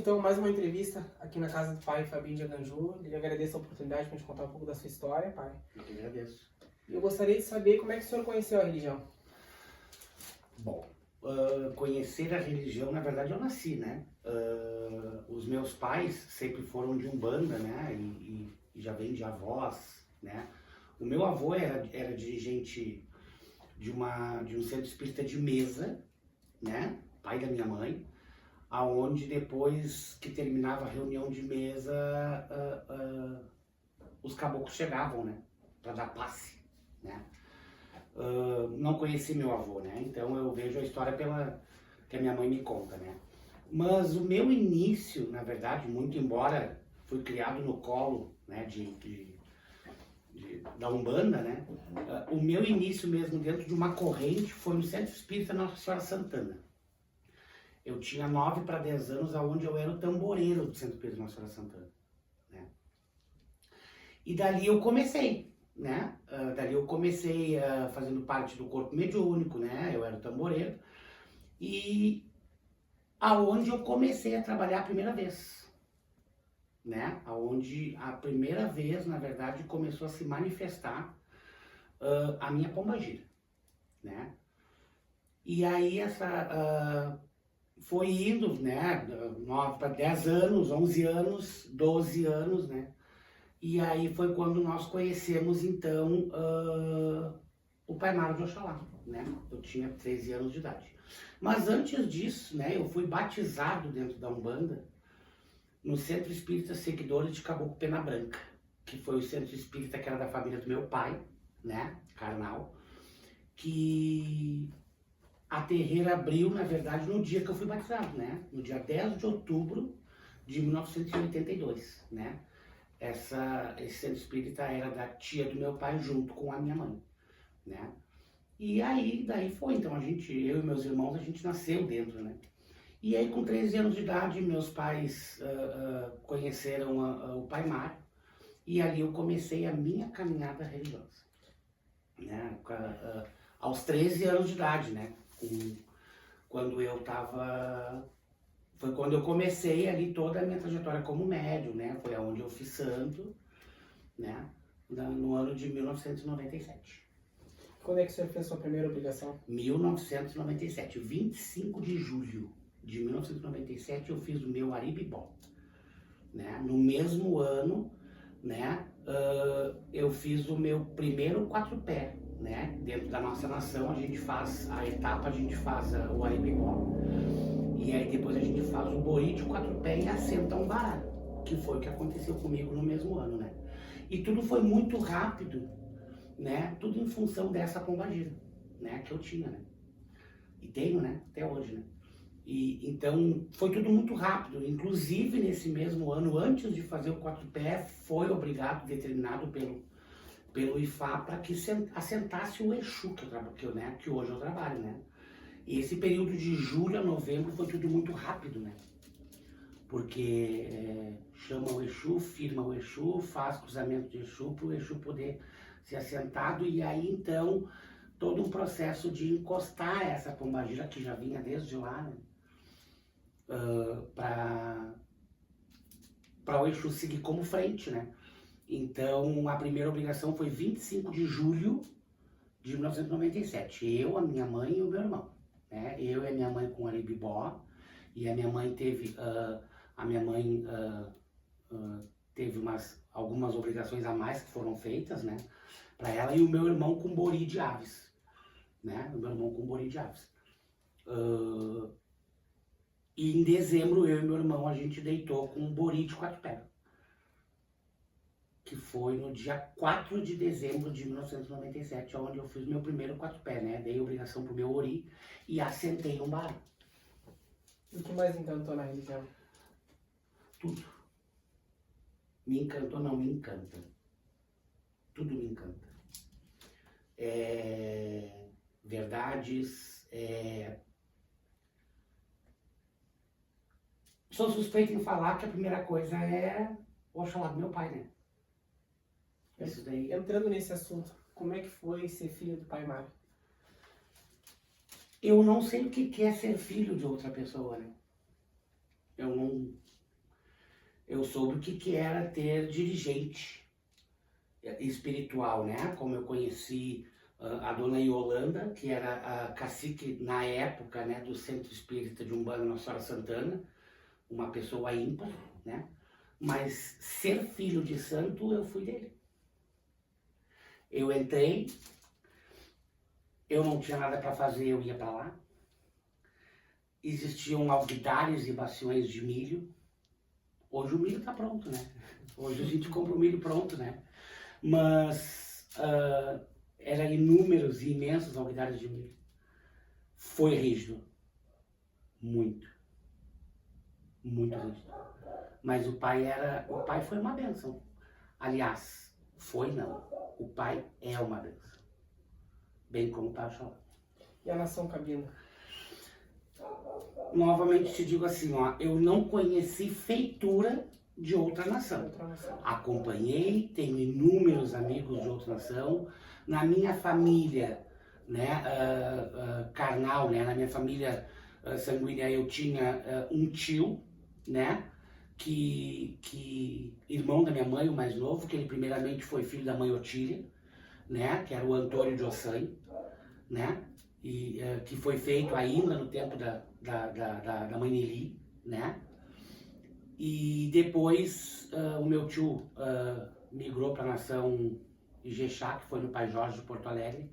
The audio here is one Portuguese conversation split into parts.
então mais uma entrevista aqui na casa do pai Fabinho de Aganju. Ele agradece a oportunidade para a gente contar um pouco da sua história, pai. Eu que agradeço. Eu gostaria de saber como é que o senhor conheceu a religião. Bom, conhecer a religião, na verdade eu nasci, né? Os meus pais sempre foram de Umbanda, né? E já vem de avós, né? O meu avô era dirigente de um centro espírita de Mesa, né? Pai da minha mãe, aonde depois que terminava a reunião de mesa, os caboclos chegavam, né? Para dar passe, né? Não conheci meu avô, né? Então eu vejo a história que a minha mãe me conta, né? Mas o meu início, na verdade, muito embora fui criado no colo, né, da Umbanda, né? O meu início mesmo dentro de uma corrente foi no Centro Espírita Nossa Senhora Santana. Eu tinha 9 para 10 anos, aonde eu era o tamboreiro do Centro Espírita Nossa Senhora Santana, né? E dali eu comecei, né? Dali eu comecei fazendo parte do corpo mediúnico, né? Eu era o tamboreiro. E aonde eu comecei a trabalhar a primeira vez, né? Aonde a primeira vez, na verdade, começou a se manifestar a minha pombagira, né? E aí foi indo, né? 9 para 10 anos, 11 anos, 12 anos, né? E aí foi quando nós conhecemos, então, o Pai Maro de Oxalá, né? Eu tinha 13 anos de idade. Mas antes disso, né, eu fui batizado dentro da Umbanda no Centro Espírita Seguidores de Caboclo Pena Branca, que foi o centro espírita que era da família do meu pai, né, carnal, que a terreira abriu, na verdade, no dia que eu fui batizado, né, no dia 10 de outubro de 1982, né. Esse centro espírita era da tia do meu pai junto com a minha mãe, né. E aí, daí foi, então eu e meus irmãos, a gente nasceu dentro, né. E aí com 13 anos de idade, meus pais conheceram o Pai Mário, e ali eu comecei a minha caminhada religiosa, né, aos 13 anos de idade, né, quando eu tava, foi quando eu comecei ali toda a minha trajetória como médium, né, foi aonde eu fiz santo, né, no ano de 1997. Quando é que o senhor fez sua primeira obrigação? 1997, 25 de julho de 1997 eu fiz o meu Aribibó, né? No mesmo ano, né, eu fiz o meu primeiro 4-pé, né? Dentro da nossa nação a gente faz a etapa, a gente faz o Aribibó, e aí depois a gente faz o Bori de 4-pé e assenta um baralho, que foi o que aconteceu comigo no mesmo ano, né? E tudo foi muito rápido, né? Tudo em função dessa pombagira, né? Que eu tinha, né? E tenho, né? Até hoje, né? E então foi tudo muito rápido. Inclusive nesse mesmo ano, antes de fazer o 4-pé, foi obrigado, determinado pelo IFA para que assentasse o Exu que hoje eu trabalho, né? E esse período de julho a novembro foi tudo muito rápido, né? Porque chama o Exu, firma o Exu, faz cruzamento de Exu para o Exu poder ser assentado, e aí então todo um processo de encostar essa pombagira que já vinha desde lá, né, para o Exu seguir como frente, né. Então a primeira obrigação foi 25 de julho de 1997, eu, a minha mãe e o meu irmão, né, eu e a minha mãe com o Aribibó, e a minha mãe teve, teve algumas obrigações a mais que foram feitas, né, para ela, e o meu irmão com Bori de Aves, né, o meu irmão com Bori de Aves. E em dezembro, eu e meu irmão, a gente deitou com um Bori de 4-pé, que foi no dia 4 de dezembro de 1997, onde eu fiz meu primeiro 4-pé, né, dei obrigação pro meu Ori e assentei um baralho. O que mais encantou na religião? Tudo. Me encantou, não, me encanta. Tudo me encanta. Verdades, Sou suspeito em falar que a primeira coisa é o Oxalá do meu pai, né? Isso daí. Entrando nesse assunto, como é que foi ser filho do Pai Mário? Eu não sei o que é ser filho de outra pessoa, né? Eu eu soube o que era ter dirigente espiritual, né? Como eu conheci a dona Yolanda, que era a cacique na época, né, do Centro Espírita de Umbanda Nossa Senhora Santana, uma pessoa ímpar, né? Mas ser filho de santo, eu fui dele. Eu entrei, eu não tinha nada para fazer, eu ia para lá. Existiam alguidares e baciões de milho. Hoje o milho está pronto, né? Hoje a gente compra o milho pronto, né? Mas eram inúmeros e imensos alguidares de milho. Foi rígido. Muito. Muito rígido. Mas o pai foi uma bênção. Aliás, foi não. O pai é uma bênção. Bem como está falando. E a nação Cabina? Novamente te digo assim, ó, eu não conheci feitura de outra nação. Acompanhei, tenho inúmeros amigos de outra nação. Na minha família, né, carnal, né, na minha família sanguínea, eu tinha um tio, né, que irmão da minha mãe, o mais novo, que ele primeiramente foi filho da mãe Otília, né, que era o Antônio de Ossanha, né, e que foi feito ainda no tempo da mãe Nelly, né. E depois o meu tio migrou para a nação Ijexá, que foi no Pai Jorge de Porto Alegre.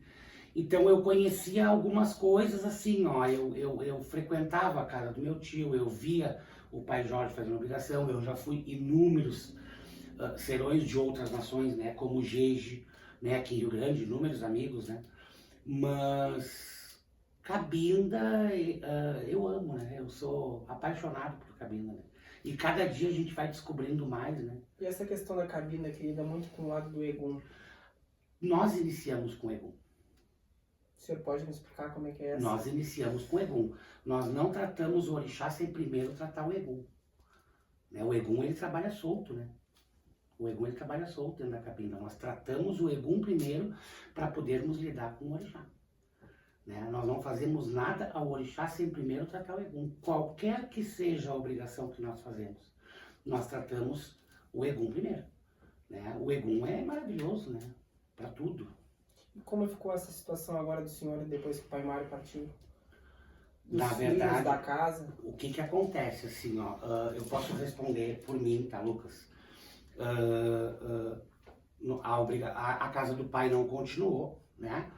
Então eu conhecia algumas coisas assim, ó, eu frequentava a casa do meu tio, eu via o Pai Jorge fazendo obrigação, eu já fui inúmeros serões de outras nações, né, como o Jeje, né, aqui em Rio Grande, inúmeros amigos, né, mas Cabinda eu amo, né, eu sou apaixonado por Cabinda, né, e cada dia a gente vai descobrindo mais, né. E essa questão da Cabinda, que lida muito com o lado do Egum? Nós iniciamos com Egum. O senhor pode me explicar como é que é essa? Nós iniciamos com o Egum. Nós não tratamos o orixá sem primeiro tratar o Egum. Né? O Egum, ele trabalha solto, né? O Egum, ele trabalha solto dentro da Cabinda. Nós tratamos o Egum primeiro para podermos lidar com o orixá. Né? Nós não fazemos nada ao orixá sem primeiro tratar o Egum. Qualquer que seja a obrigação que nós fazemos, nós tratamos o Egum primeiro. Né? O Egum é maravilhoso, né? Para tudo. E como ficou essa situação agora do senhor depois que o pai Mário partiu? Na verdade, da casa? O que acontece, assim, ó, eu posso responder por mim, tá, Lucas? A casa do pai não continuou, né?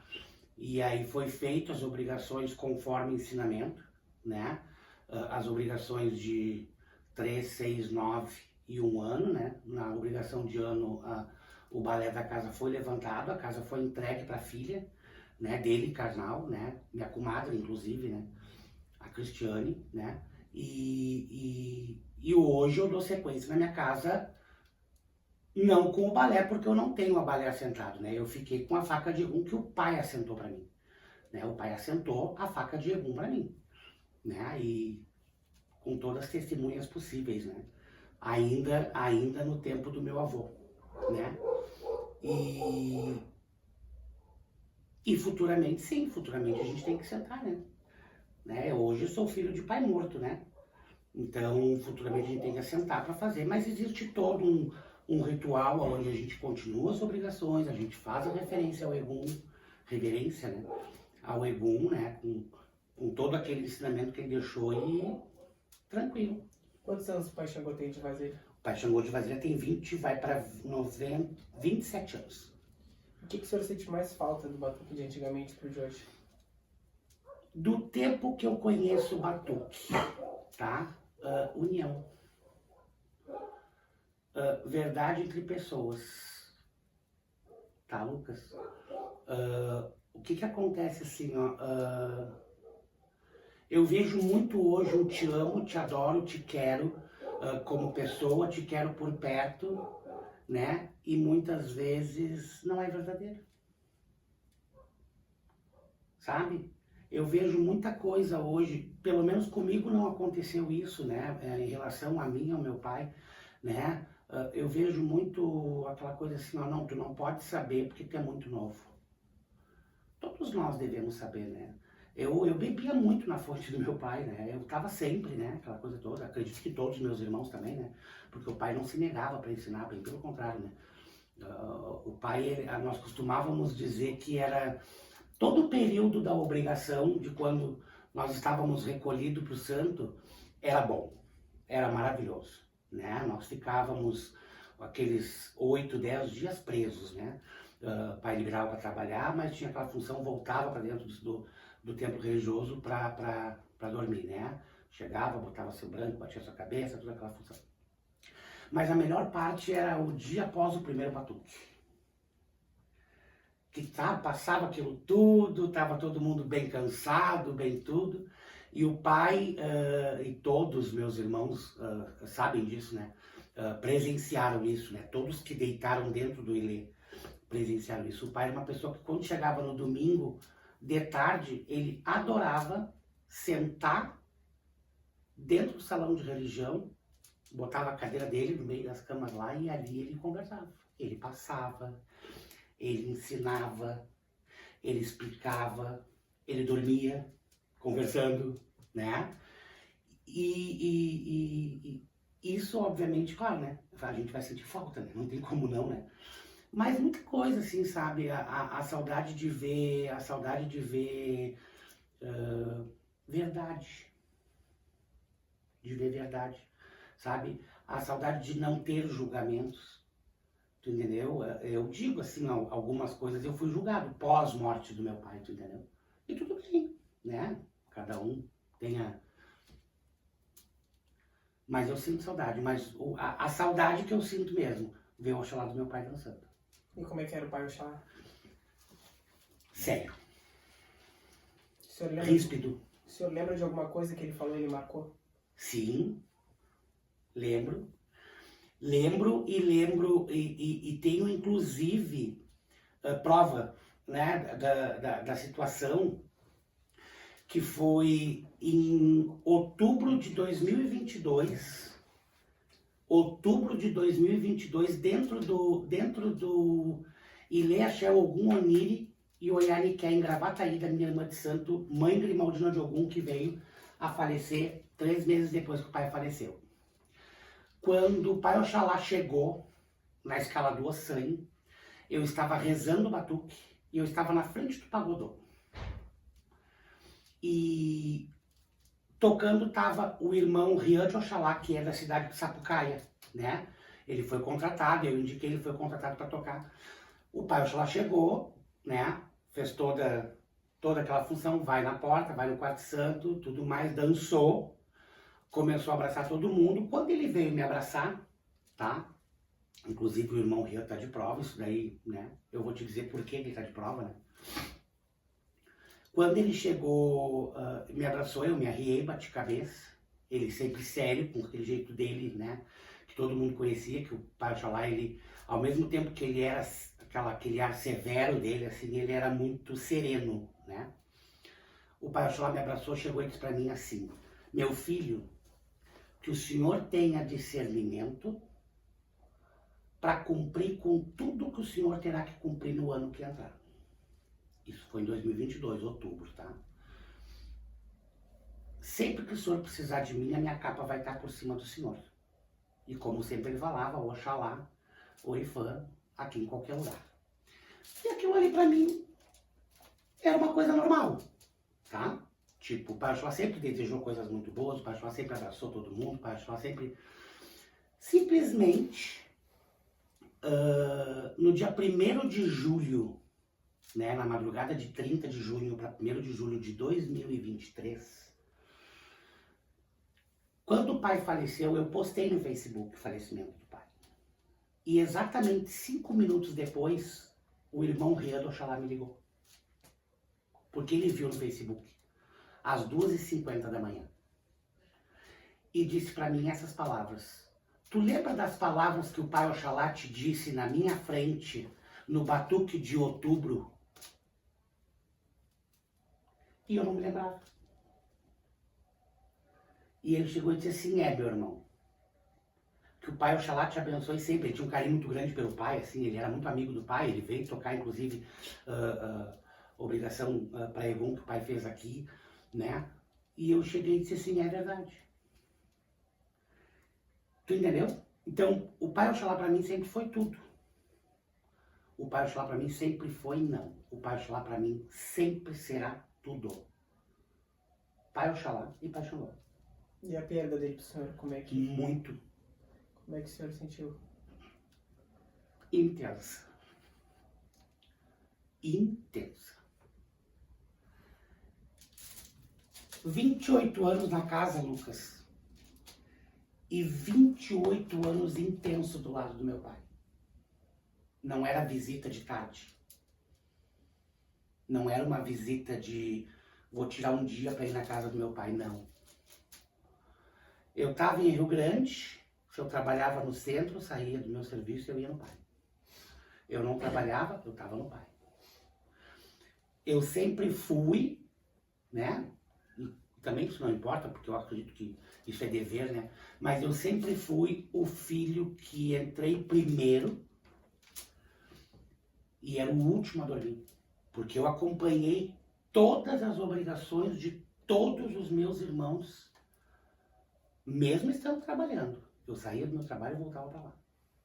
E aí foi feito as obrigações conforme ensinamento, né? As obrigações de 3, 6, 9 e 1 ano, né? Na obrigação de ano, o balé da casa foi levantado, a casa foi entregue para a filha, né? Dele, carnal, né? Minha comadre, inclusive, né? A Cristiane, né? E hoje eu dou sequência na minha casa, não com o balé, porque eu não tenho a balé assentado, né? Eu fiquei com a faca de Egum que o pai assentou para mim, né? O pai assentou a faca de Egum para mim, né? E com todas as testemunhas possíveis, né? Ainda no tempo do meu avô, né? E futuramente, sim, futuramente a gente tem que sentar, né? Hoje eu sou filho de pai morto, né? Então, futuramente a gente tem que assentar para fazer, mas existe todo um ritual onde a gente continua as obrigações, a gente faz a referência ao Egum, reverência, né? Ao Egum, né? Com todo aquele ensinamento que ele deixou e tranquilo. Quantos anos o pai Xangô tem de vasilha? O pai Xangô de vasilha tem 20, vai para 27 anos. O que o senhor sente mais falta do batuque de antigamente pro de hoje? Do tempo que eu conheço o batuque, tá? União. Verdade entre pessoas. Tá, Lucas? O que acontece assim, ó? Eu vejo muito hoje um te amo, te adoro, te quero como pessoa, te quero por perto, né? E muitas vezes não é verdadeiro. Sabe? Eu vejo muita coisa hoje, pelo menos comigo não aconteceu isso, né? Em relação a mim, ao meu pai, né? Eu vejo muito aquela coisa assim, ó, não, tu não pode saber porque tu é muito novo. Todos nós devemos saber, né? Eu bebia muito na fonte do meu pai, né? Eu tava sempre, né? Aquela coisa toda. Acredito que todos os meus irmãos também, né? Porque o pai não se negava para ensinar, bem pelo contrário, né? O pai, nós costumávamos dizer que era todo o período da obrigação de quando nós estávamos recolhidos para o santo, era bom, era maravilhoso, né? Nós ficávamos aqueles 8, 10 dias presos, né? O pai liberava para trabalhar, mas tinha aquela função, voltava para dentro do templo religioso para dormir, né? Chegava, botava seu branco, batia sua cabeça, toda aquela função. Mas a melhor parte era o dia após o primeiro batuque. Que passava aquilo tudo, estava todo mundo bem cansado, bem tudo. E o pai e todos os meus irmãos sabem disso, né? Presenciaram isso, né? Todos que deitaram dentro do Ilê presenciaram isso. O pai era uma pessoa que quando chegava no domingo, de tarde, ele adorava sentar dentro do salão de religião, botava a cadeira dele no meio das camas lá e ali ele conversava. Ele passava, ele ensinava, ele explicava, ele dormia conversando, né? E isso, obviamente, claro, né? A gente vai sentir falta, né? Não tem como não, né? Mas muita coisa, assim, sabe? A saudade de ver, verdade. De ver verdade, sabe? A saudade de não ter julgamentos, tu entendeu? Eu digo, assim, algumas coisas, eu fui julgado pós-morte do meu pai, tu entendeu? E tudo bem, né? Cada um tem a... Mas eu sinto saudade, mas a saudade que eu sinto mesmo, ver o Oxalá do meu pai dançando. E como é que era o pai Oxalá? Sério. O Ríspido. O senhor lembra de alguma coisa que ele falou e ele marcou? Sim, lembro. Lembro e tenho inclusive prova, né, da situação que foi em outubro de 2022, dentro do Ilê Axé Ogum Oniri e Oianiqué em Gravataí, da minha irmã de santo, mãe Grimaldina de Ogum, que veio a falecer 3 meses depois que o pai faleceu. Quando o pai Oxalá chegou na escala do Ossan, eu estava rezando o batuque e eu estava na frente do pagodô. E tocando estava o irmão Rian de Oxalá, que é da cidade de Sapucaia, né? Ele foi contratado, eu indiquei, ele foi contratado para tocar. O pai Oxalá chegou, né? Fez toda aquela função, vai na porta, vai no quarto santo, tudo mais, dançou, começou a abraçar todo mundo. Quando ele veio me abraçar, tá? Inclusive o irmão Rian tá de prova, isso daí, né? Eu vou te dizer por que ele tá de prova, né? Quando ele chegou, me abraçou, eu me arriei, bati cabeça. Ele sempre sério, com aquele jeito dele, né? Que todo mundo conhecia, que o pai Oxalá, ele, ao mesmo tempo que ele era aquele ar severo dele, assim, ele era muito sereno, né? O pai Oxalá me abraçou, chegou e disse pra mim assim: meu filho, que o senhor tenha discernimento para cumprir com tudo que o senhor terá que cumprir no ano que entrar. Isso foi em 2022, outubro, tá? Sempre que o senhor precisar de mim, a minha capa vai estar por cima do senhor. E como sempre ele falava, Oxalá, Orifã, aqui em qualquer lugar. E aquilo ali pra mim era uma coisa normal, tá? Tipo, o pai Oxalá sempre desejou coisas muito boas, o pai Oxalá sempre abraçou todo mundo, o pai Oxalá sempre... Simplesmente, no dia 1º de julho, né, na madrugada de 30 de junho para 1º de julho de 2023, quando o pai faleceu, eu postei no Facebook o falecimento do pai. E exatamente 5 minutos depois, o irmão Rian do Oxalá me ligou. Porque ele viu no Facebook, às 2h50 da manhã. E disse para mim essas palavras: tu lembra das palavras que o pai Oxalá te disse na minha frente, no batuque de outubro? E eu não me lembrava. E ele chegou e disse assim: meu irmão, que o pai Oxalá te abençoe sempre. Ele tinha um carinho muito grande pelo pai, assim, ele era muito amigo do pai, ele veio tocar, inclusive, obrigação para Egon que o pai fez aqui, né? E eu cheguei e disse assim, é verdade. Tu entendeu? Então, o Pai Oxalá para mim sempre foi tudo. O Pai Oxalá para mim sempre foi não. O Pai Oxalá para mim sempre será tudo. Pai Oxalá e Pai Xangô. E a perda dele pro senhor, como é que o senhor sentiu? Intensa. Intensa. 28 anos na casa, Lucas. E 28 anos intenso do lado do meu pai. Não era visita de tarde. Não era uma visita de vou tirar um dia para ir na casa do meu pai, não. Eu estava em Rio Grande, se eu trabalhava no centro, saía do meu serviço e eu ia no pai. Eu não trabalhava, eu estava no pai. Eu sempre fui, né? E também isso não importa, porque eu acredito que isso é dever, né? Mas eu sempre fui o filho que entrei primeiro e era o último a dormir. Porque eu acompanhei todas as obrigações de todos os meus irmãos, mesmo estando trabalhando. Eu saía do meu trabalho e voltava para lá.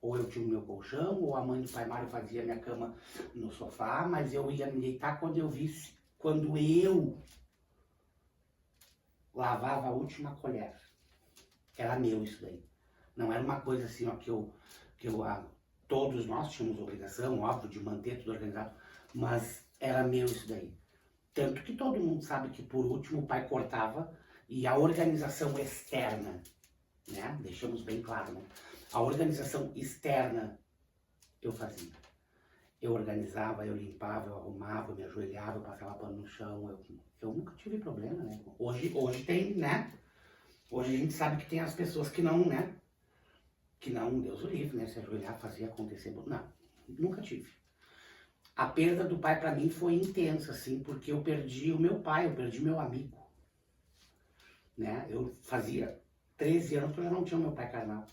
Ou eu tinha o meu colchão, ou a mãe do pai Mário fazia minha cama no sofá, mas eu ia me deitar quando eu visse, quando eu lavava a última colher. Era meu isso daí. Não era uma coisa assim, ó, todos nós tínhamos obrigação, óbvio, de manter tudo organizado, mas era meu isso daí. Tanto que todo mundo sabe que por último o pai cortava e a organização externa, né? Deixamos bem claro, né? A organização externa eu fazia. Eu organizava, eu limpava, eu arrumava, eu me ajoelhava, eu passava pano no chão. Eu nunca tive problema, né? Hoje tem, né? Hoje a gente sabe que tem as pessoas que não, né? Que não, Deus o livre, né? Se ajoelhar, fazia acontecer. Não, nunca tive. A perda do pai para mim foi intensa, assim, porque eu perdi o meu pai, eu perdi meu amigo. Né? Eu fazia 13 anos que eu já não tinha o meu pai carnal.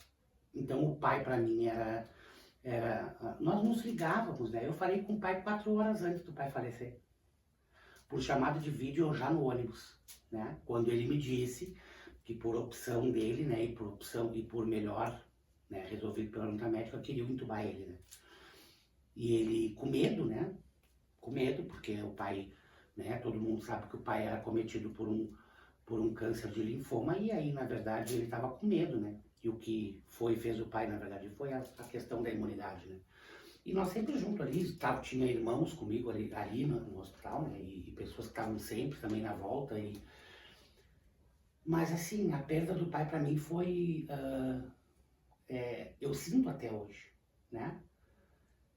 Então o pai para mim era... Nós nos ligávamos, né? Eu falei com o pai 4 horas antes do pai falecer. Por chamada de vídeo ou já no ônibus, né? Quando ele me disse que por opção dele, né? E por melhor, né? Resolvido pela junta médica, queria entubar ele, né? E ele com medo, né? Com medo, porque o pai, né? Todo mundo sabe que o pai era cometido por um câncer de linfoma e aí, na verdade, ele estava com medo, né? E o que fez o pai, na verdade, foi a questão da imunidade, né? E nós sempre juntos ali, tinha irmãos comigo ali no hospital, né? E pessoas que estavam sempre também na volta. Mas assim, a perda do pai para mim foi... eu sinto até hoje, né?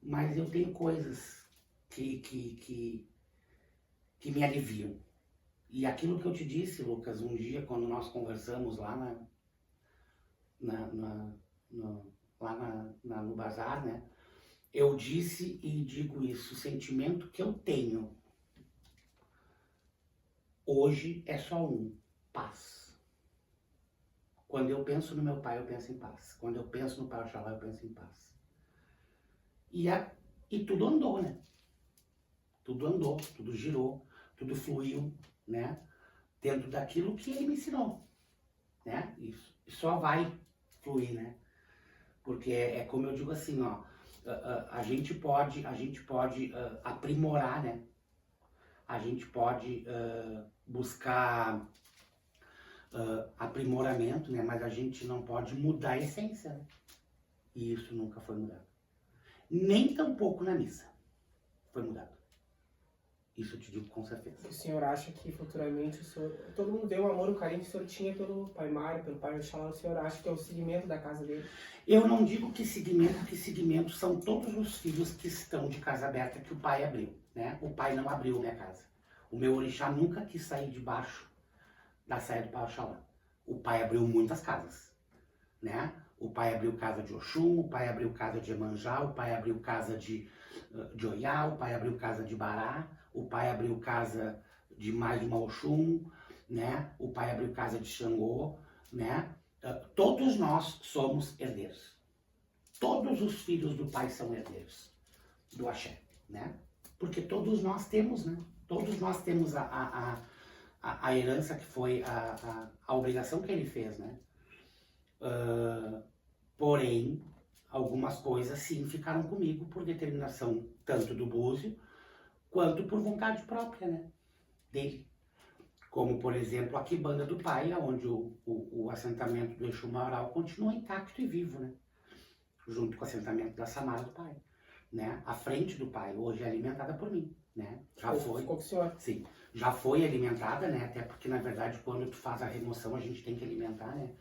Mas eu tenho coisas que me aliviam. E aquilo que eu te disse, Lucas, um dia quando nós conversamos lá no bazar, né? Eu disse e digo isso, o sentimento que eu tenho hoje é só paz. Quando eu penso no meu pai, eu penso em paz. Quando eu penso no Pai Oxalá, eu penso em paz. E tudo andou, né? Tudo andou, tudo girou, tudo fluiu, né? Dentro daquilo que ele me ensinou, né? E só vai fluir, né? Porque é como eu digo assim, ó, a gente pode aprimorar, né? A gente pode buscar aprimoramento, né? Mas a gente não pode mudar a essência, né? E isso nunca foi mudado. Nem tampouco na missa foi mudado. Isso eu te digo com certeza. O senhor acha que futuramente todo mundo deu o amor, o carinho que o senhor tinha pelo pai Mário, pelo pai Oxalá, o senhor acha que é o seguimento da casa dele? Eu não digo que seguimento são todos os filhos que estão de casa aberta que o pai abriu, né? O pai não abriu minha casa. O meu orixá nunca quis sair debaixo da saia do pai Oxalá. O pai abriu muitas casas, né? O pai abriu casa de Oxum, o pai abriu casa de Emanjá, o pai abriu casa de Oiá, o pai abriu casa de Bará, o pai abriu casa de mais uma Oxum, né? O pai abriu casa de Xangô, né? Todos nós somos herdeiros. Todos os filhos do pai são herdeiros do axé, né? Porque todos nós temos, né? Todos nós temos a herança que foi a obrigação que ele fez, né? Porém, algumas coisas sim ficaram comigo por determinação tanto do Búzio quanto por vontade própria, né? Dele. Como, por exemplo, a quibanda do pai, onde o assentamento do Exu Maioral continua intacto e vivo, né? Junto com o assentamento da Samara do pai, né? A frente do pai hoje é alimentada por mim, né? Já foi. Ficou com o senhor. Sim, já foi alimentada, né? Até porque, na verdade, quando tu faz a remoção, a gente tem que alimentar, né?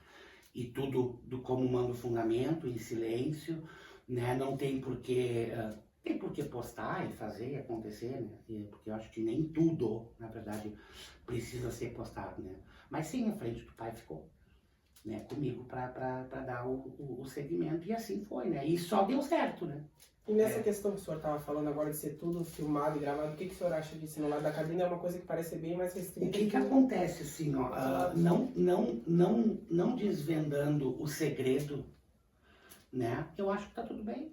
E tudo como manda o fundamento, em silêncio, né? Não tem por que... tem por que postar e fazer e acontecer, né? Porque eu acho que nem tudo, na verdade, precisa ser postado, né? Mas sim, a frente do pai ficou, né? Comigo para dar o segmento e assim foi, né? E só deu certo, né? E nessa questão que o senhor estava falando agora de ser tudo filmado e gravado, o que o senhor acha disso? No lado da cabine é uma coisa que parece bem mais restrita. O que acontece, assim, ó, não desvendando o segredo, né? Eu acho que tá tudo bem,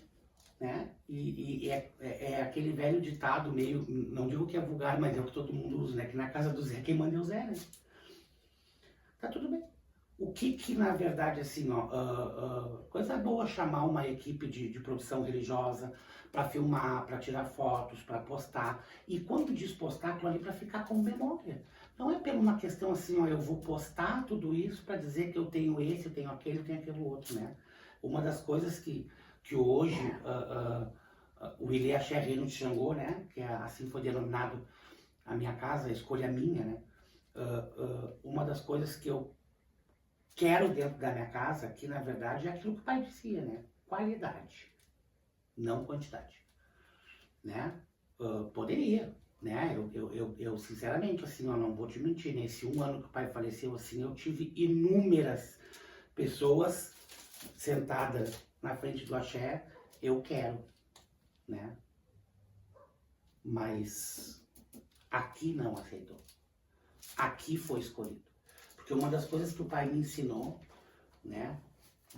né? E é aquele velho ditado meio, não digo que é vulgar, mas é o que todo mundo usa, né? Que na casa do Zé, quem manda é o Zé, né? Tá tudo bem. O que na verdade, assim, ó, coisa boa chamar uma equipe de produção religiosa para filmar, para tirar fotos, para postar. E quando diz postar, aquilo ali para ficar como memória. Não é por uma questão assim, ó, eu vou postar tudo isso para dizer que eu tenho esse, eu tenho aquele outro, né? Uma das coisas que hoje o Ilê Axé Reino de Xangô, né? Que assim foi denominado a minha casa, a escolha minha, né? Uma das coisas que eu quero dentro da minha casa, que na verdade é aquilo que o pai dizia, né? Qualidade, não quantidade, né? Poderia, né? Eu sinceramente, assim, eu não vou te mentir, nesse 1 ano que o pai faleceu, assim, eu tive inúmeras pessoas sentadas na frente do axé, eu quero, né? Mas aqui não aceitou. Aqui foi escolhido. Porque uma das coisas que o pai me ensinou, né,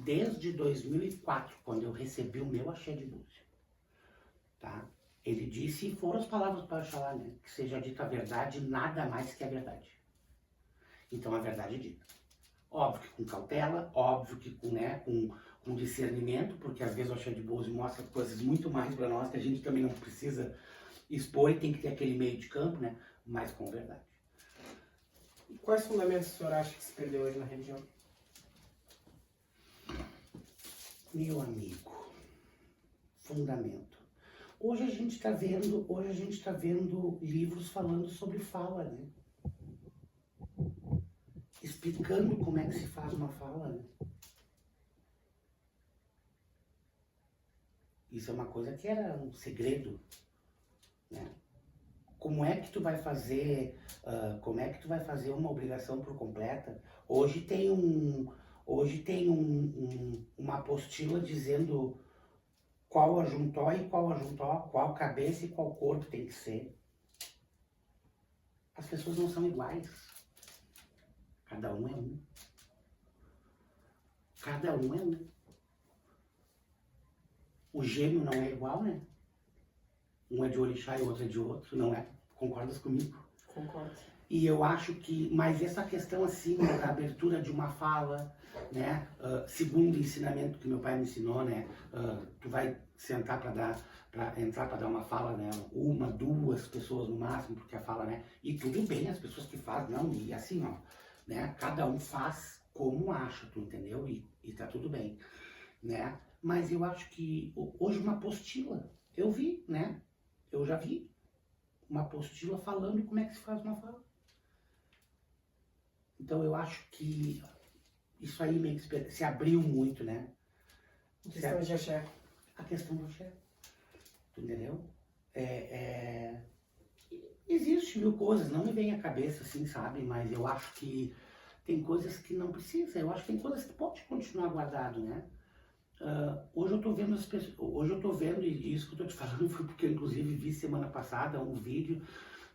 desde 2004, quando eu recebi o meu axé de Búzio, tá? Ele disse, e foram as palavras do Pai Oxalá, né, que seja dita a verdade, nada mais que a verdade. Então a verdade é dita. Óbvio que com cautela, óbvio que com discernimento, porque às vezes o axé de Búzio mostra coisas muito mais para nós que a gente também não precisa expor e tem que ter aquele meio de campo, né, mas com verdade. E quais fundamentos o senhor acha que se perdeu hoje na religião? Meu amigo, fundamento. Hoje a gente está vendo livros falando sobre fala, né? Explicando como é que se faz uma fala, né? Isso é uma coisa que era um segredo, né? Como é que tu vai fazer, uma obrigação por completa? Hoje tem uma apostila dizendo qual ajuntó e qual ajuntó, qual cabeça e qual corpo tem que ser. As pessoas não são iguais. Cada um é um. Cada um é um. O gêmeo não é igual, né? Um é de orixá e o outro é de outro, não é? Concordas comigo? Concordo. E eu acho que, mas essa questão assim, da abertura de uma fala, né? Segundo o ensinamento que meu pai me ensinou, né? Tu vai sentar para entrar para dar uma fala, né? 1, 2 pessoas no máximo, porque a fala, né? E tudo bem, as pessoas que fazem, não, e assim, ó, né? Cada um faz como acha, tu entendeu? E tá tudo bem, né? Mas eu acho que hoje uma apostila, eu vi, né? Eu já vi uma apostila falando como é que se faz uma fala. Então eu acho que isso aí meio que se abriu muito, né? A questão de axé. A questão do axé. Entendeu? Existe mil coisas, não me vem à cabeça assim, sabe? Mas eu acho que tem coisas que não precisa. Eu acho que tem coisas que pode continuar guardado, né? Hoje eu tô vendo as pessoas, e isso que eu tô te falando foi porque eu inclusive vi semana passada um vídeo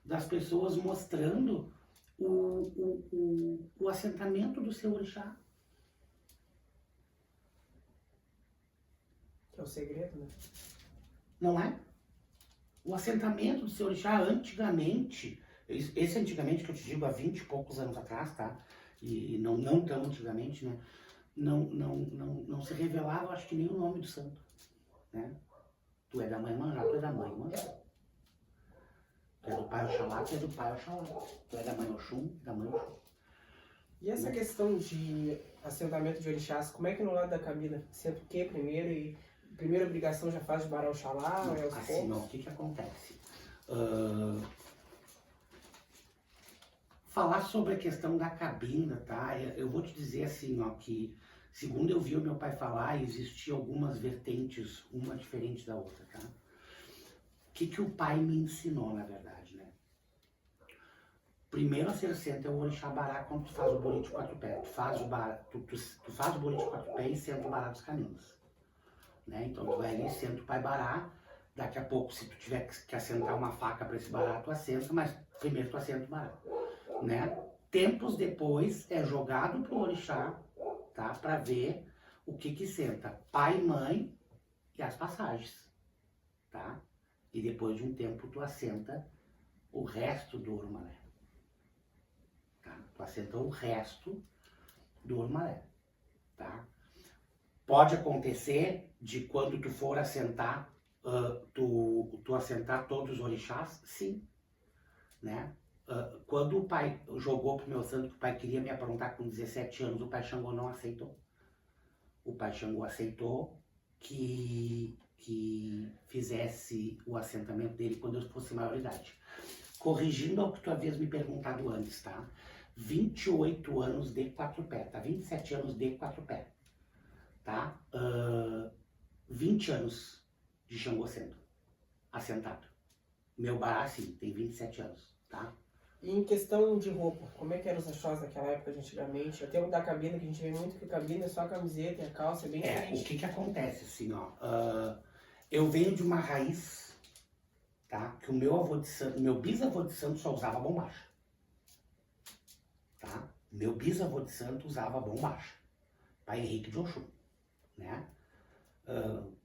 das pessoas mostrando o assentamento do seu orixá. Que é o segredo, né? Não é? O assentamento do seu orixá antigamente, esse antigamente que eu te digo há 20 e poucos anos atrás, tá? E não tão antigamente, né? Não se revelava, acho que nem o nome do santo, né? Tu é da mãe Manjá, tu é da mãe Manjá. Tu é do pai Oxalá, tu é do pai Oxalá. Tu é da mãe Oxum, da mãe Oxum. E essa questão de assentamento de orixás, como é que no lado da cabina? Senta o quê primeiro e a primeira obrigação já faz de varar Oxalá? Ou é aos Assim, poucos? ó, o que acontece? Falar sobre a questão da cabina, tá? Eu vou te dizer assim, ó, que segundo eu vi o meu pai falar, existiam algumas vertentes, uma diferente da outra, tá? O que o pai me ensinou, na verdade, né? Primeiro a ser senta é o orixá bará quando tu faz o bolinho de 4 pés. Tu faz o bolinho de 4 pés e senta o bará dos caminhos. Né? Então tu vai ali, senta o pai bará, daqui a pouco se tu tiver que assentar uma faca para esse bará, tu assenta, mas primeiro tu assenta o bará. Né? Tempos depois é jogado pro orixá, tá? Para ver o que senta pai, mãe e as passagens, tá? E depois de um tempo tu assenta o resto do ormalé, tá? Tu assenta o resto do ormalé, tá? Pode acontecer de quando tu for assentar, tu assentar todos os orixás, sim, né? Quando o pai jogou pro meu santo, que o pai queria me aprontar com 17 anos, o pai Xangô não aceitou. O pai Xangô aceitou que fizesse o assentamento dele quando eu fosse maioridade. Corrigindo ao que tu havias me perguntado antes, tá? 28 anos de 4 pés, tá? 27 anos de 4 pés, tá? 20 anos de Xangô sendo assentado. Meu bará, sim, tem 27 anos, tá? E em questão de roupa, como é que eram os achós naquela época de antigamente? Até o da cabina, que a gente vê muito que a cabina é só a camiseta e a calça, é bem diferente. O que acontece, assim, ó, eu venho de uma raiz, tá, que o meu bisavô de santo só usava bombacha, tá, meu bisavô de santo usava bombacha, pai Henrique de Oxum, né,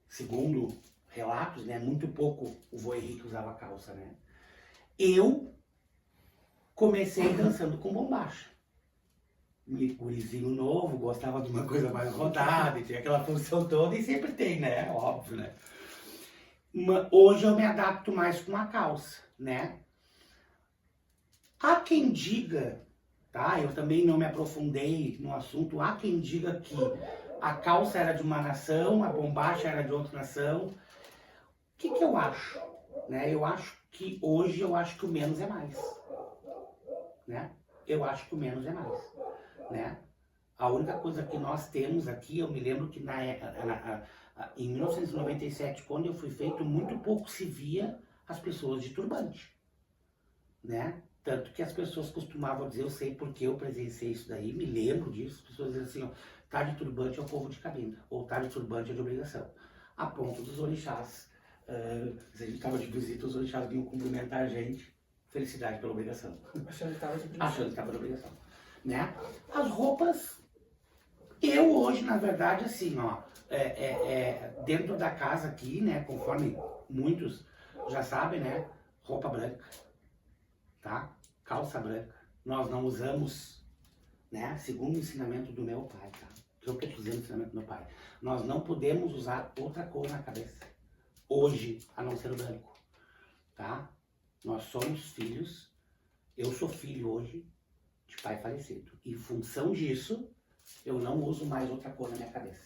segundo relatos, né, muito pouco o vô Henrique usava calça, né, eu comecei dançando com bombacha. Gurizinho novo, gostava de uma coisa mais rodada, e tinha aquela função toda, e sempre tem, né? Óbvio, né? Hoje eu me adapto mais com a calça, né? Há quem diga, tá? Eu também não me aprofundei no assunto, há quem diga que a calça era de uma nação, a bombacha era de outra nação. O que eu acho? Né? Eu acho que hoje o menos é mais. Né? Eu acho que o menos é mais, né? A única coisa que nós temos aqui, eu me lembro que em 1997, quando eu fui feito, muito pouco se via as pessoas de turbante, né? Tanto que as pessoas costumavam dizer, eu sei porque eu presenciei isso daí, me lembro disso, as pessoas diziam assim, ó, tá de turbante é o povo de cabina, ou tá de turbante é de obrigação. A ponto dos orixás, se a gente estava de visita, os orixás vinham cumprimentar a gente, felicidade pela obrigação. Achando que estava de obrigação. Achando que estava de obrigação, né? As roupas, eu hoje, na verdade, assim, ó, dentro da casa aqui, né, conforme muitos já sabem, né, roupa branca, tá? Calça branca. Nós não usamos, né, segundo o ensinamento do meu pai, tá? Que eu estou fazendo o ensinamento do meu pai. Nós não podemos usar outra cor na cabeça, hoje, a não ser o branco, tá? Nós somos filhos, eu sou filho hoje de pai falecido. Em função disso, eu não uso mais outra cor na minha cabeça.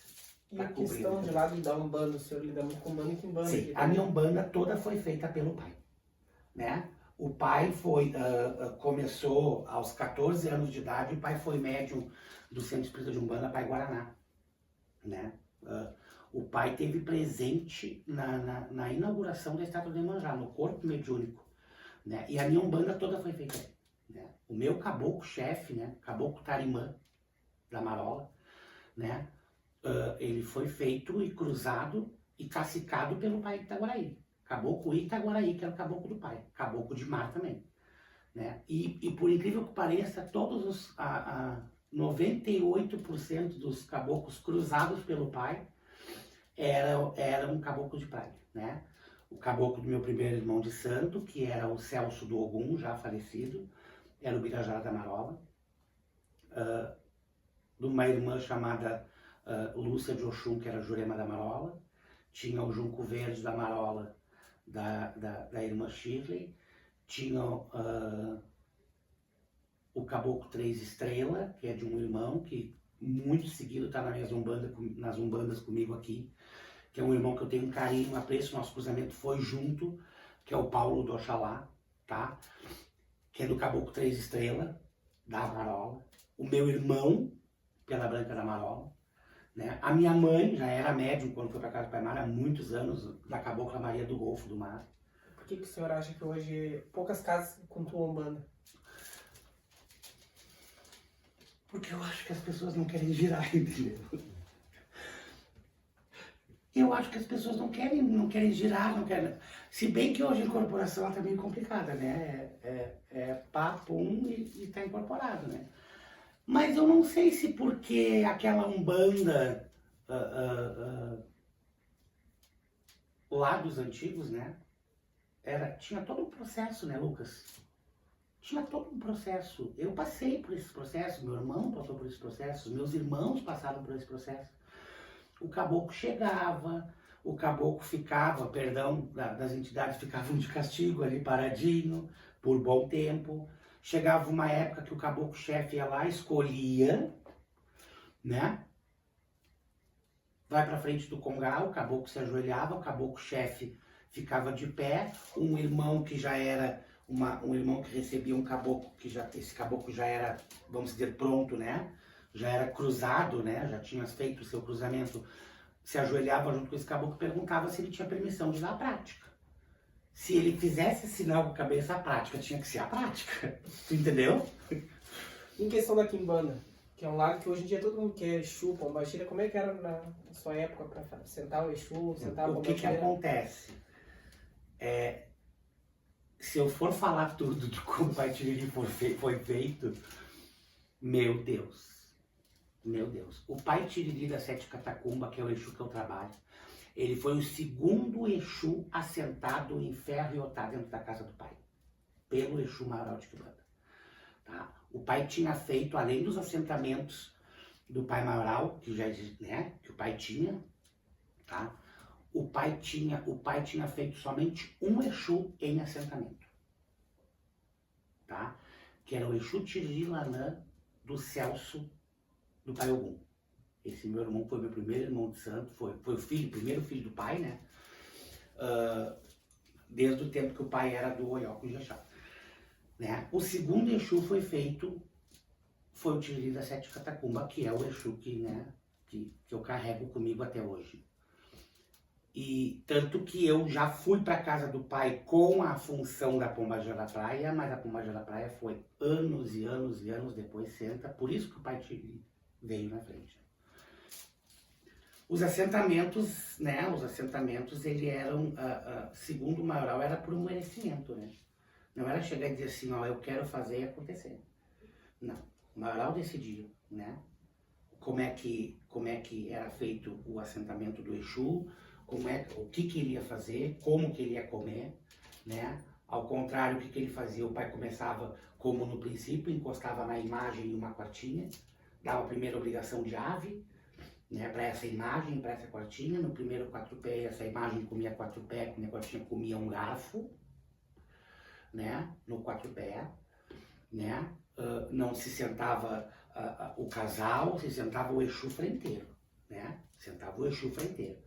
E a questão de lado da Umbanda, o senhor lida muito com Umbanda e Quimbanda? Sim, a minha Umbanda toda foi feita pelo pai, né? O pai começou aos 14 anos de idade, o pai foi médium do Centro Espírita de Umbanda, Pai Guaraná, né? O pai teve presente na inauguração da estátua de Iemanjá, no corpo mediúnico, né? E a minha Umbanda toda foi feita, né? O meu caboclo-chefe, né? Caboclo Tarimã, da Marola, né? Ele foi feito e cruzado e cacicado pelo pai Itaguaraí. Caboclo Itaguaraí, que era o caboclo do pai. Caboclo de mar também, né? E por incrível que pareça, todos os 98% dos caboclos cruzados pelo pai eram caboclos de praia, né? o caboclo do meu primeiro irmão de santo, que era o Celso do Ogum, já falecido, era o Birajara da Marola, de uma irmã chamada Lúcia de Oxum, que era Jurema da Marola, tinha o Junco Verde da Marola, da irmã Shirley, tinha o Caboclo Três Estrela, que é de um irmão que muito seguido está nas umbandas comigo aqui, que é um irmão que eu tenho um carinho, um apreço, nosso cruzamento foi junto, que é o Paulo do Oxalá, tá? Que é do Caboclo Três Estrela, da Marola. O meu irmão, pela Branca da Marola, né? A minha mãe já era médium quando foi para casa do Pai Mar há muitos anos, da Cabocla Maria do Golfo do Mar. Por que o senhor acha que hoje poucas casas cultuam Umbanda? Porque eu acho que as pessoas não querem girar, entendeu? Eu acho que as pessoas não querem girar, não querem... Se bem que hoje a incorporação está meio complicada, né? É papum e tá incorporado, né? Mas eu não sei se porque aquela Umbanda lá dos antigos, né? Tinha todo um processo, né, Lucas? Tinha todo um processo. Eu passei por esse processo, meu irmão passou por esse processo, meus irmãos passaram por esse processo. O caboclo chegava, o caboclo ficava, perdão, das entidades ficavam de castigo ali paradinho, por bom tempo. Chegava uma época que o caboclo-chefe ia lá, escolhia, né? Vai pra frente do congá, o caboclo se ajoelhava, o caboclo-chefe ficava de pé, um irmão que já era, um irmão que recebia um caboclo, esse caboclo já era, vamos dizer, pronto, né? Já era cruzado, né? Já tinha feito o seu cruzamento, se ajoelhava junto com esse caboclo e perguntava se ele tinha permissão de dar a prática. Se ele fizesse sinal com a cabeça, a prática tinha que ser a prática. Entendeu? Em questão da Quimbanda, que é um lado que hoje em dia todo mundo quer Exu, Pombagira, como é que era na sua época para sentar o Exu, sentar a O Pombagira? que acontece? Se eu for falar tudo de como o Pai Tiriri foi feito, meu Deus. Meu Deus. O Pai Tiriri da Sete Catacumba, que é o Exu que eu trabalho, ele foi o segundo Exu assentado em ferro e otá dentro da casa do pai, pelo Exu Maioral de Quimbanda. Tá? O pai tinha feito, além dos assentamentos do pai Maioral, que já existe, né, que o pai tinha, tá? O pai tinha feito somente um Exu em assentamento, tá? Que era o Exu Tiriri Lanã do Celso do Pai Ogum. Esse meu irmão foi meu primeiro irmão de santo, foi o primeiro filho do pai, né? Desde o tempo que o pai era do Oióco Jexá. Né? O segundo Exu foi o Tiriri da Sete Catacumba, que é o Exu que eu carrego comigo até hoje. E tanto que eu já fui para casa do pai com a função da Pombagira da Praia, mas a Pombagira da Praia foi anos e anos e anos depois senta, por isso que o pai Tiriri veio na frente. Os assentamentos, né? Os assentamentos, eles eram, segundo o Maioral, era por um merecimento, né? Não era chegar e dizer assim, ó, eu quero fazer e acontecer. Não. O Maioral decidia, né? Como é que era feito o assentamento do Exu, o que ele ia fazer, como que ele ia comer, né? Ao contrário, o que ele fazia? O pai começava, como no princípio, encostava na imagem em uma quartinha, dava a primeira obrigação de ave, né, para essa imagem, para essa quartinha. No primeiro 4 pé, essa imagem comia 4 pé, a quartinha comia um garfo, né, no 4 pé, né, não se sentava o casal, se sentava o Exu frenteiro, né, sentava o Exu frenteiro.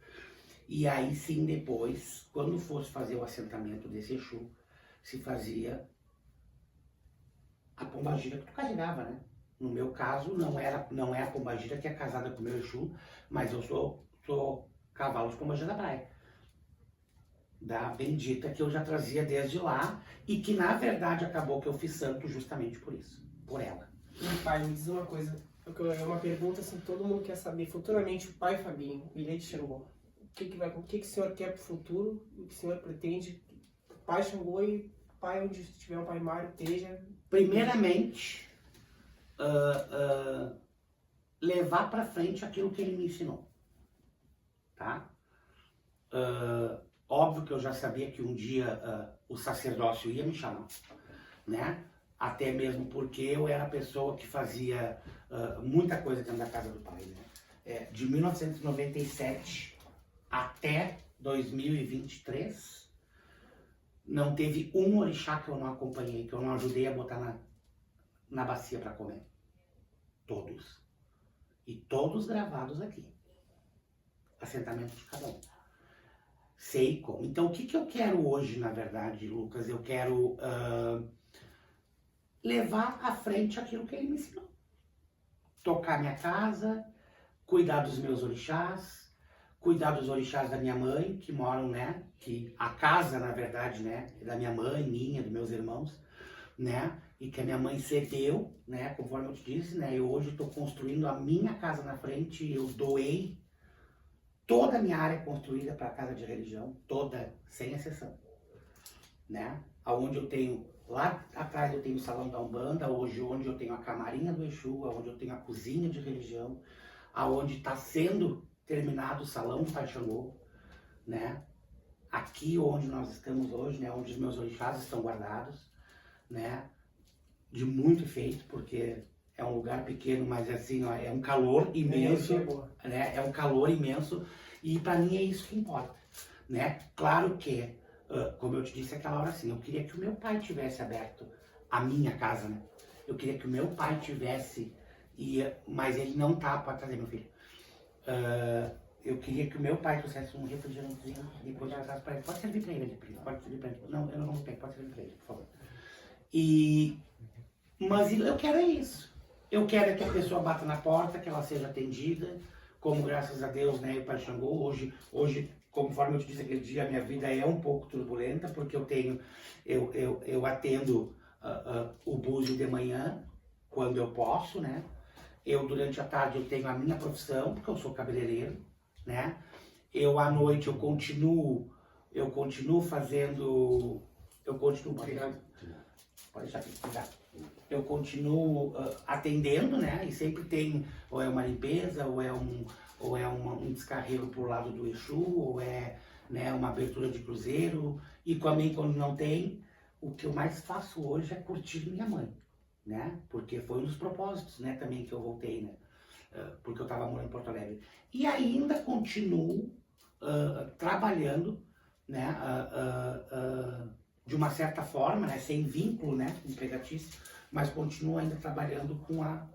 E aí sim, depois, quando fosse fazer o assentamento desse Exu, se fazia a pombagira que tu carregava, né. No meu caso, não é a pombagira que é casada com o meu Exu, mas eu sou cavalo de Pombagira da Praia. Da bendita que eu já trazia desde lá e que na verdade acabou que eu fiz santo justamente por isso, por ela. Pai, me diz uma coisa, é uma pergunta assim, todo mundo quer saber. Futuramente o pai Fabinho, Ilê de Xangô, o que o senhor quer pro futuro, o que o senhor pretende, o pai Xangô e o pai onde estiver o pai Mário esteja? Primeiramente, levar para frente aquilo que ele me ensinou, tá? óbvio que eu já sabia que um dia o sacerdócio ia me chamar, né? Até mesmo porque eu era a pessoa que fazia muita coisa dentro da casa do pai, né? De 1997 até 2023, não teve um orixá que eu não acompanhei, que eu não ajudei a botar na bacia para comer. Todos. E todos gravados aqui. Assentamento de cada um. Sei como. Então, o que eu quero hoje, na verdade, Lucas? Eu quero levar à frente aquilo que ele me ensinou. Tocar minha casa, cuidar dos meus orixás, cuidar dos orixás da minha mãe, que moram, né? Que a casa, na verdade, né? É da minha mãe, minha, dos meus irmãos, né? E que a minha mãe cedeu, né? Conforme eu te disse, né? Eu hoje estou construindo a minha casa na frente, eu doei toda a minha área construída para a casa de religião, toda, sem exceção, né? Aonde eu tenho, lá atrás eu tenho o salão da Umbanda, hoje onde eu tenho a camarinha do Exu, onde eu tenho a cozinha de religião, aonde está sendo terminado o salão do Pai Xangô, né? Aqui onde nós estamos hoje, né? Onde os meus orixás estão guardados, né? De muito efeito, porque é um lugar pequeno, mas assim, ó, é um calor imenso, né? É um calor imenso e para mim é isso que importa, né? Claro que, como eu te disse aquela hora assim, eu queria que o meu pai tivesse aberto a minha casa, né? Eu queria que o meu pai tivesse, mas ele não tá, pode trazer meu filho. Eu queria que o meu pai trouxesse um refrigerantezinho e depois eu atrás para ele. Pode servir para ele, pode servir para ele. Não, eu não tenho, pode servir para ele, por favor. Mas eu quero é isso. Eu quero é que a pessoa bata na porta, que ela seja atendida, como graças a Deus, né, o Pai Xangô, hoje, conforme eu te disse aquele dia, a minha vida é um pouco turbulenta, porque eu atendo o búzio de manhã, quando eu posso, né, durante a tarde eu tenho a minha profissão, porque eu sou cabeleireiro, né, à noite eu continuo fazendo, pode deixar aqui, cuidado. Eu continuo atendendo, né? E sempre tem, ou é uma limpeza, ou é um descarrego pro lado do Exu, ou é, né, uma abertura de cruzeiro. E também quando não tem, o que eu mais faço hoje é curtir minha mãe, né? Porque foi um dos propósitos, né, também que eu voltei, né? Porque eu estava morando em Porto Alegre. E ainda continuo trabalhando, né? De uma certa forma, né, sem vínculo, né, empregatício, mas continuo ainda trabalhando lá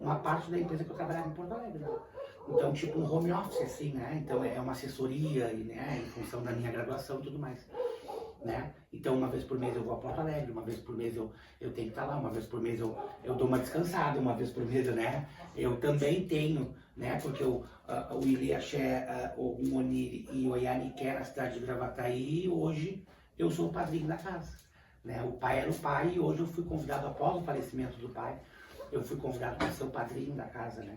uma parte da empresa que eu trabalhava em Porto Alegre, né? Então, tipo um home office, assim, né? Então é uma assessoria, né, em função da minha graduação e tudo mais, né? Então, uma vez por mês eu vou a Porto Alegre, uma vez por mês eu tenho que estar lá, uma vez por mês eu dou uma descansada, uma vez por mês, né? Eu também tenho, né, porque o Iliaxé, o Moniri e o Oyaniqué na cidade de Gravataí, hoje eu sou o padrinho da casa, né? O pai era o pai e hoje eu fui convidado, após o falecimento do pai, eu fui convidado para ser o padrinho da casa, né?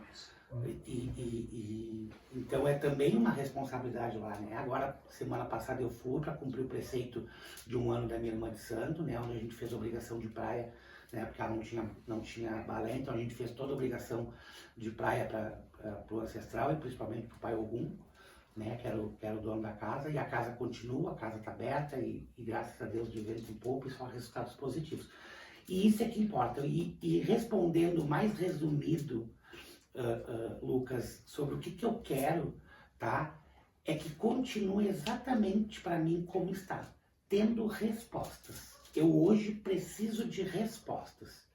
Então é também uma responsabilidade lá, né? Agora, semana passada eu fui para cumprir o preceito de um ano da minha irmã de santo, né? Onde a gente fez obrigação de praia, né? Porque ela não tinha balé, então a gente fez toda a obrigação de praia para o ancestral e principalmente para o pai Ogum, né? Que era o dono da casa, e a casa continua, a casa está aberta e graças a Deus de vento em pouco e só resultados positivos. E isso é que importa. E respondendo mais resumido, Lucas, sobre o que eu quero, tá? É que continue exatamente para mim como está, tendo respostas. Eu hoje preciso de respostas.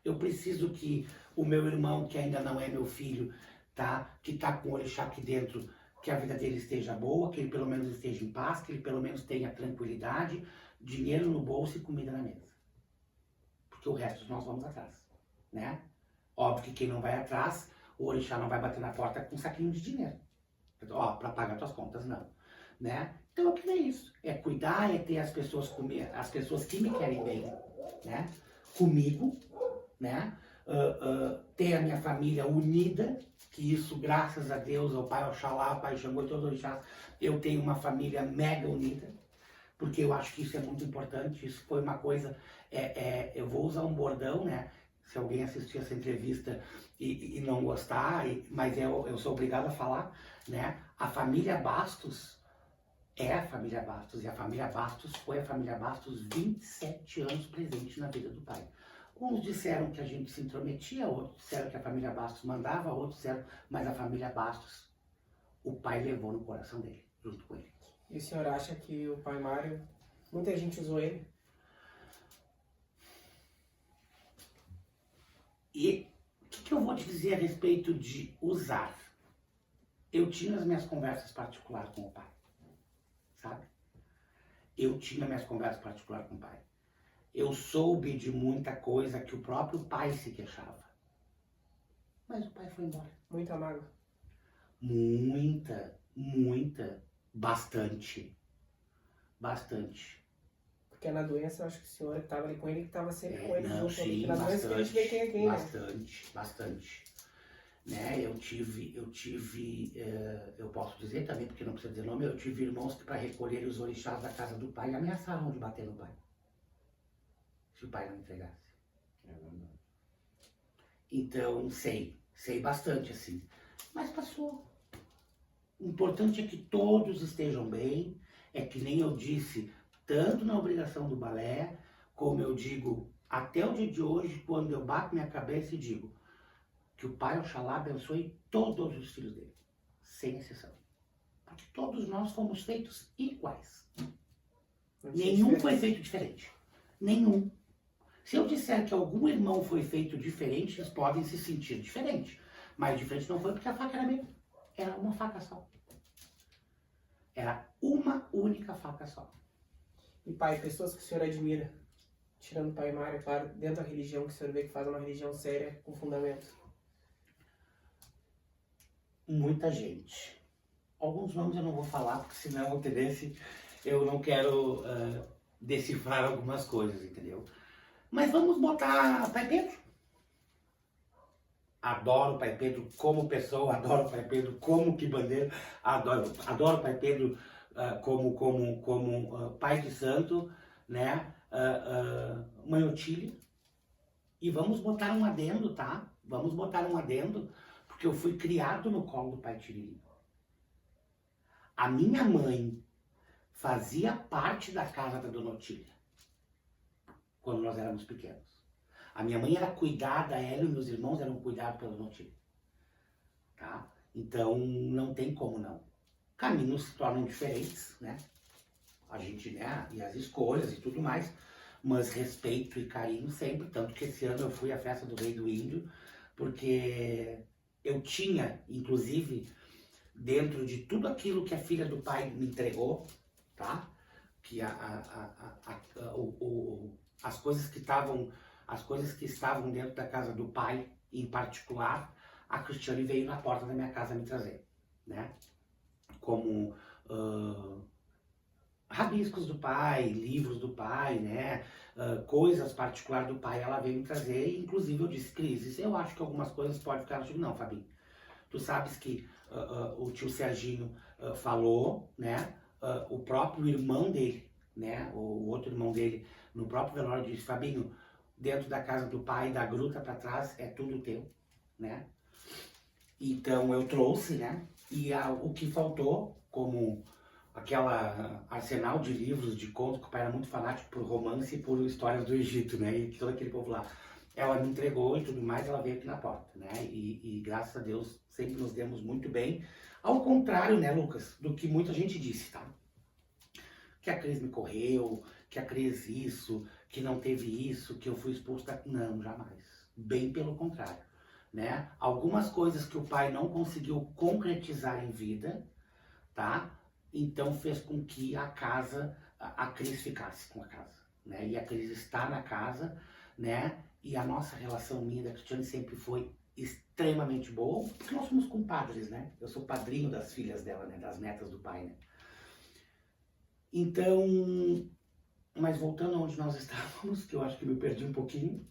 Eu preciso que o meu irmão, que ainda não é meu filho, tá? Que está com o orixá aqui dentro, que a vida dele esteja boa, que ele pelo menos esteja em paz, que ele pelo menos tenha tranquilidade, dinheiro no bolso e comida na mesa. Porque o resto nós vamos atrás, né? Óbvio que quem não vai atrás, o orixá não vai bater na porta com um saquinho de dinheiro. Ó, para pagar tuas contas, não. Né? Então eu quero isso. É cuidar, é ter as pessoas que me querem bem, né? Comigo, né? Ter a minha família unida, que isso, graças a Deus, ao Pai Oxalá, ao Pai Xangô e todos os orixás, eu tenho uma família mega unida, porque eu acho que isso é muito importante. Isso foi uma coisa, eu vou usar um bordão, né? Se alguém assistir essa entrevista e não gostar, mas eu sou obrigado a falar, né? A família Bastos é a família Bastos, e a família Bastos foi a família Bastos 27 anos presente na vida do pai. Uns disseram que a gente se intrometia, outros disseram que a família Bastos mandava, outros disseram, mas a família Bastos, o pai levou no coração dele, junto com ele. E o senhor acha que o pai Mário, muita gente usou ele? E o que eu vou te dizer a respeito de usar? Eu tinha as minhas conversas particulares com o pai, sabe? Eu tinha minhas conversas particulares com o pai. Eu soube de muita coisa que o próprio pai se queixava. Mas o pai foi embora. Muita mágoa. Muita, bastante. Porque na doença, eu acho que o senhor estava ali com ele, que estava sempre com ele. Não, junto. sim, Na doença que a gente vê quem é quem, bastante. Né? Eu posso dizer também, porque não precisa dizer nome, eu tive irmãos que para recolher os orixás da casa do pai ameaçavam de bater no pai. Se o pai não entregasse. É verdade. Então, sei bastante assim. Mas passou. O importante é que todos estejam bem, é que nem eu disse, tanto na obrigação do balé, como eu digo até o dia de hoje, quando eu bato minha cabeça e digo que o Pai Oxalá abençoe todos os filhos dele, sem exceção. Porque todos nós fomos feitos iguais. Nenhum foi feito diferente. Nenhum. Se eu disser que algum irmão foi feito diferente, eles podem se sentir diferente. Mas diferente não foi porque a faca era uma faca só. Era uma única faca só. E pai, pessoas que o senhor admira, tirando o pai Mário, claro, dentro da religião, que o senhor vê que faz uma religião séria, com fundamento. Muita gente. Alguns nomes eu não vou falar, porque senão eu não quero decifrar algumas coisas, entendeu? Mas vamos botar Pai Pedro. Adoro o Pai Pedro como pessoa, adoro o Pai Pedro como quibandeiro, adoro o Pai Pedro como pai de santo, né? Mãe Otília. E vamos botar um adendo, tá? Vamos botar um adendo, porque eu fui criado no colo do Pai Tiririca. A minha mãe fazia parte da casa da Dona Otília, quando nós éramos pequenos. A minha mãe era cuidada, ela e meus irmãos eram cuidados pela Dona Otília. Tá? Então, não tem como não. Caminhos se tornam diferentes, né? A gente, né? E as escolhas e tudo mais. Mas respeito e carinho sempre. Tanto que esse ano eu fui à festa do Rei do Índio, porque eu tinha, inclusive, dentro de tudo aquilo que a filha do pai me entregou, tá? Que as coisas que estavam dentro da casa do pai, em particular, a Cristiane veio na porta da minha casa me trazer, né? Como rabiscos do pai, livros do pai, né? Coisas particulares do pai, ela veio me trazer, e inclusive eu disse, Cris, eu acho que algumas coisas podem ficar. Eu digo, não, Fabinho, tu sabes que o tio Serginho falou, né? O próprio irmão dele, né? O outro irmão dele, no próprio velório, disse, Fabinho, dentro da casa do pai, da gruta para trás, é tudo teu, né? Então eu trouxe, né? E o que faltou, como aquela arsenal de livros, de contos, que o pai era muito fanático por romance e por histórias do Egito, né? E todo aquele povo lá. Ela me entregou e tudo mais, ela veio aqui na porta, né? E graças a Deus sempre nos demos muito bem. Ao contrário, né, Lucas, do que muita gente disse, tá? Que a Cris me correu, que a Cris isso, que não teve isso, que eu fui expulso da... Não, jamais. Bem pelo contrário, né? Algumas coisas que o pai não conseguiu concretizar em vida, tá? Então fez com que a Cris ficasse com a casa, né? E a Cris está na casa, né? E a nossa relação, minha e da Cristiane, sempre foi extremamente boa, porque nós somos compadres, né? Eu sou padrinho das filhas dela, né? Das netas do pai, né? Então, mas voltando onde nós estávamos, que eu acho que me perdi um pouquinho.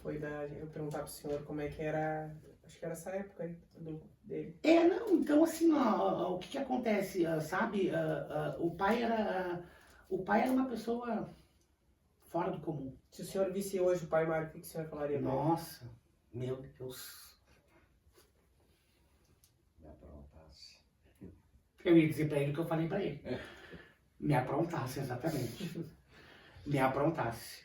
Foi eu perguntar pro senhor como é que era, acho que era essa época aí dele. Não, então assim, ó, o que acontece, sabe? O pai era uma pessoa fora do comum. Se o senhor visse hoje o pai Mário, o que o senhor falaria? Nossa, meu Deus. Me aprontasse. Eu ia dizer pra ele o que eu falei pra ele. Me aprontasse, exatamente. Me aprontasse.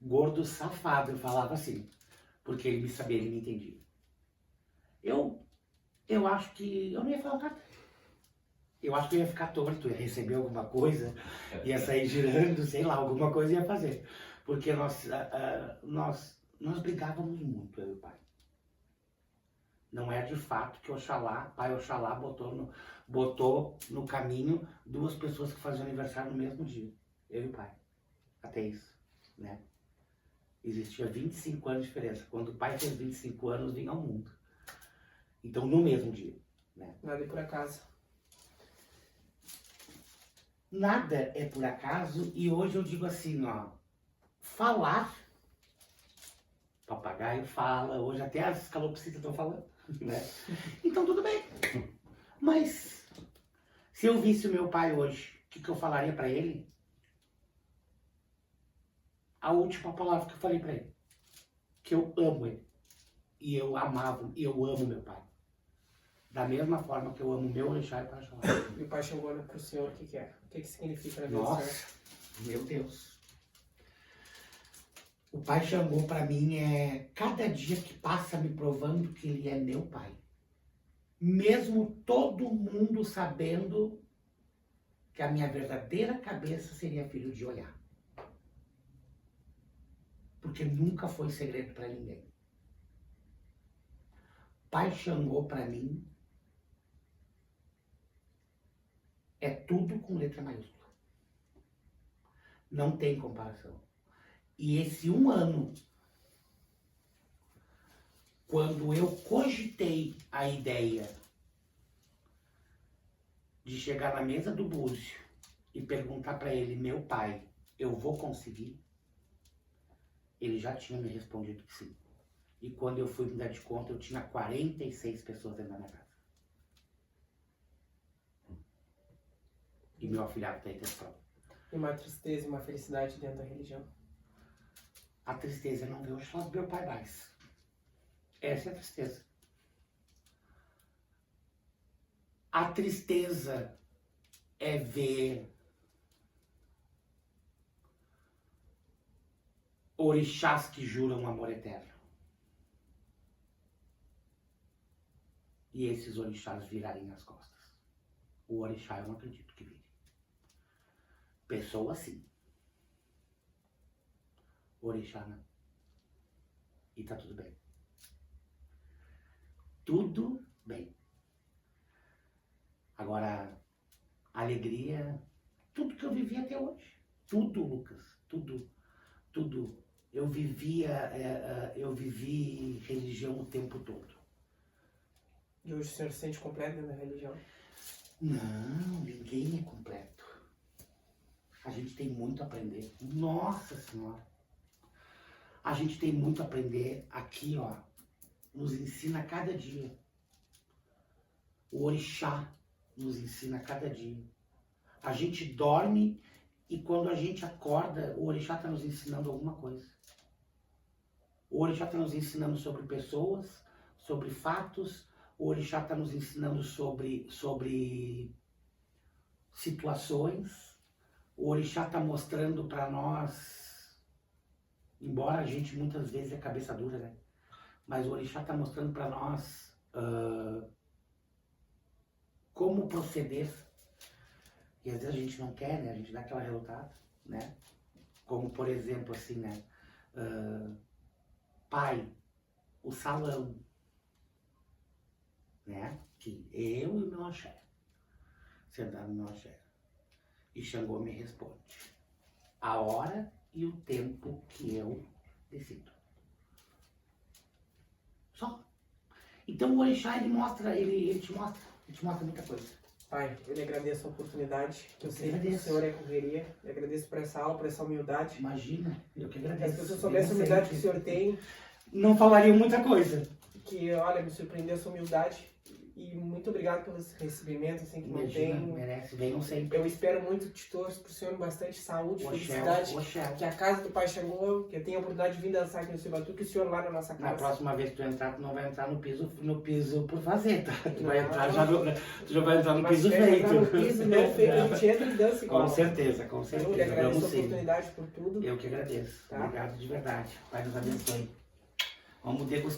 Gordo safado, eu falava assim. Porque ele me sabia, ele me entendia. Eu acho que eu não ia falar nada. Eu acho que eu ia ficar torto, ia receber alguma coisa, ia sair girando, sei lá, alguma coisa ia fazer. Porque nós brigávamos muito, eu e o pai. Não é de fato que Oxalá, pai Oxalá botou no caminho duas pessoas que faziam aniversário no mesmo dia. Eu e o pai. Até isso, né? Existia 25 anos de diferença. Quando o pai fez 25 anos, vinha ao mundo. Então, no mesmo dia, né? Nada é por acaso. Nada é por acaso, e hoje eu digo assim, ó, falar, papagaio fala, hoje até as calopsitas estão falando, né? Então tudo bem, mas se eu visse o meu pai hoje, o que eu falaria pra ele? A última palavra que eu falei pra ele, que eu amo ele, e eu amava, e eu amo meu pai. Da mesma forma que eu amo meu orixá e Pai Oxalá. E o pai chegou pro senhor, o que é? O que significa na vida do senhor? Nossa, meu Deus. O Pai Xangô pra mim é cada dia que passa me provando que ele é meu pai. Mesmo todo mundo sabendo que a minha verdadeira cabeça seria filho de olhar. Porque nunca foi segredo pra ninguém. Pai Xangô pra mim é tudo com letra maiúscula. Não tem comparação. E esse um ano, quando eu cogitei a ideia de chegar na mesa do Búzio e perguntar para ele, meu pai, eu vou conseguir? Ele já tinha me respondido que sim. E quando eu fui me dar de conta, eu tinha 46 pessoas dentro da minha casa. E meu afilhado está em questão. E uma tristeza e uma felicidade dentro da religião. A tristeza é não ver o Oxalá do meu pai mais. Essa é a tristeza. A tristeza é ver orixás que juram amor eterno. E esses orixás virarem as costas. O orixá eu não acredito que vire. Pessoa sim. Orixá não. E tá tudo bem. Tudo bem. Agora, alegria, tudo que eu vivi até hoje. Tudo, Lucas. Tudo. Tudo. Eu vivi religião o tempo todo. E hoje o senhor se sente completo dentro da religião? Não, ninguém é completo. A gente tem muito a aprender. Nossa Senhora. A gente tem muito a aprender aqui, ó. Nos ensina a cada dia. O orixá nos ensina a cada dia. A gente dorme e quando a gente acorda, o orixá está nos ensinando alguma coisa. O orixá está nos ensinando sobre pessoas, sobre fatos. O orixá está nos ensinando sobre situações. O orixá está mostrando para nós, embora a gente muitas vezes é cabeça dura, né? Mas o orixá está mostrando para nós como proceder. E às vezes a gente não quer, né? A gente dá aquela relutada, né? Como, por exemplo, assim, né? Pai, o salão, né? Que eu e meu axé, sentado no meu axé. E Xangô me responde a hora e o tempo que eu decido. Só. Então o orixá, ele te mostra muita coisa. Pai, eu lhe agradeço a oportunidade. Eu sei que o agradeço. senhor é correria. Eu agradeço por essa aula, por essa humildade. Imagina, eu que Se agradeço. as pessoas soubessem a humildade que o senhor tem, Não falaria muita coisa. que, olha, me surpreendeu essa humildade. E muito obrigado pelo esse recebimento, assim, que Imagina, mantém. merece, venham sempre. Eu espero muito, te torço pro senhor bastante saúde, felicidade. Oxel. Que a casa do Pai Xangô, que eu tenha a oportunidade de vir dançar aqui no Cibatu, que o senhor lá na nossa casa. Na próxima vez que tu entrar, tu não vai entrar no piso por fazer, tá? Tu Não, vai entrar tu já vai entrar no Mas piso quer feito. entrar no piso não feito, a gente entra e dança igual. Com certeza, com Eu lhe certeza. agradeço Vamos a sim. oportunidade por tudo. Eu que agradeço. Tá? Obrigado de verdade. Pai nos abençoe. Vamos degustar.